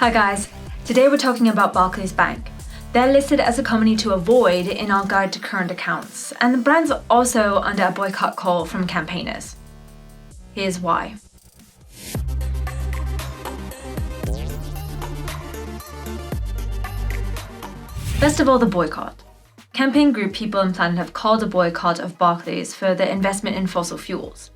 Hi guys, today we're talking about Barclays Bank. They're listed as a company to avoid in our guide to current accounts, and the brand's also under a boycott call from campaigners. Here's why. First of all, the boycott. Campaign group People and Planet have called a boycott of Barclays for their investment in fossil fuels.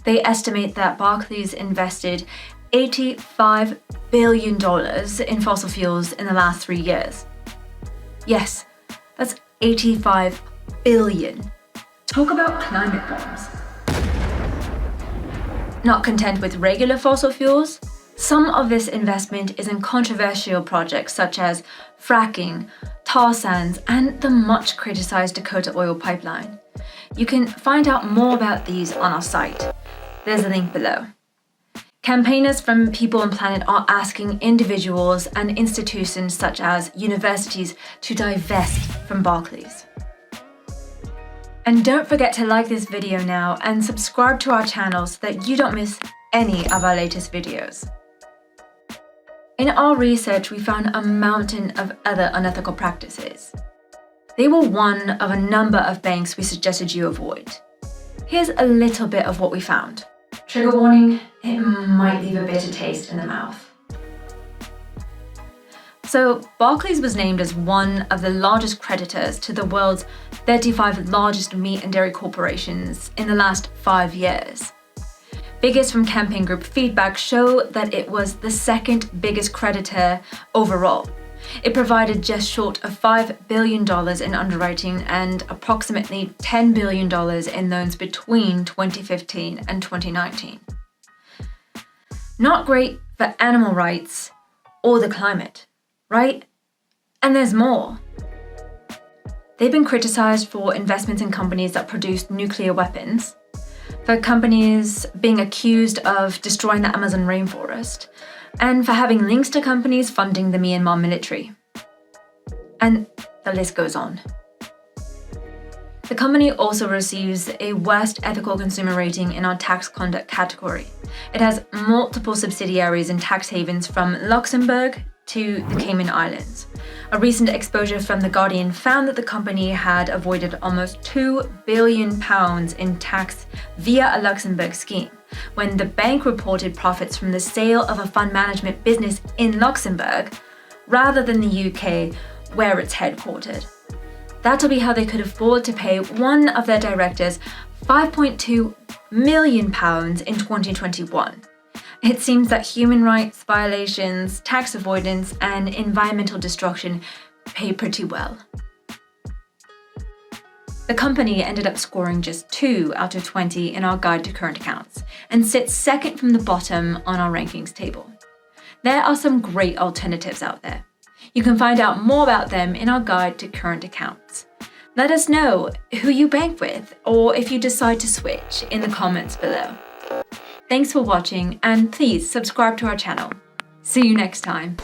They estimate that Barclays invested $85 billion in fossil fuels in the last 3 years. Yes, that's 85 billion. Talk about climate bombs. Not content with regular fossil fuels, some of this investment is in controversial projects such as fracking, tar sands, and the much criticized Dakota oil pipeline. You can find out more about these on our site. There's a link below. Campaigners from People and Planet are asking individuals and institutions such as universities to divest from Barclays. And don't forget to like this video now and subscribe to our channel so that you don't miss any of our latest videos. In our research, we found a mountain of other unethical practices. They were one of a number of banks we suggested you avoid. Here's a little bit of what we found. Trigger warning, it might leave a bitter taste in the mouth. So, Barclays was named as one of the largest creditors to the world's 35 largest meat and dairy corporations in the last 5 years. Figures from campaign group feedback show that it was the second biggest creditor overall. It provided just short of $5 billion in underwriting and approximately $10 billion in loans between 2015 and 2019. Not great for animal rights or the climate, right? And there's more. They've been criticized for investments in companies that produce nuclear weapons, for companies being accused of destroying the Amazon rainforest, and for having links to companies funding the Myanmar military. And the list goes on. The company also receives a worst ethical consumer rating in our tax conduct category. It has multiple subsidiaries in tax havens from Luxembourg to the Cayman Islands. A recent exposure from The Guardian found that the company had avoided almost £2 billion in tax via a Luxembourg scheme, when the bank reported profits from the sale of a fund management business in Luxembourg, rather than the UK, where it's headquartered. That'll be how they could afford to pay one of their directors £5.2 million in 2021. It seems that human rights violations, tax avoidance, and environmental destruction pay pretty well. The company ended up scoring just 2 out of 20 in our guide to current accounts and sits second from the bottom on our rankings table. There are some great alternatives out there. You can find out more about them in our guide to current accounts. Let us know who you bank with or if you decide to switch in the comments below. Thanks for watching, and please subscribe to our channel. See you next time.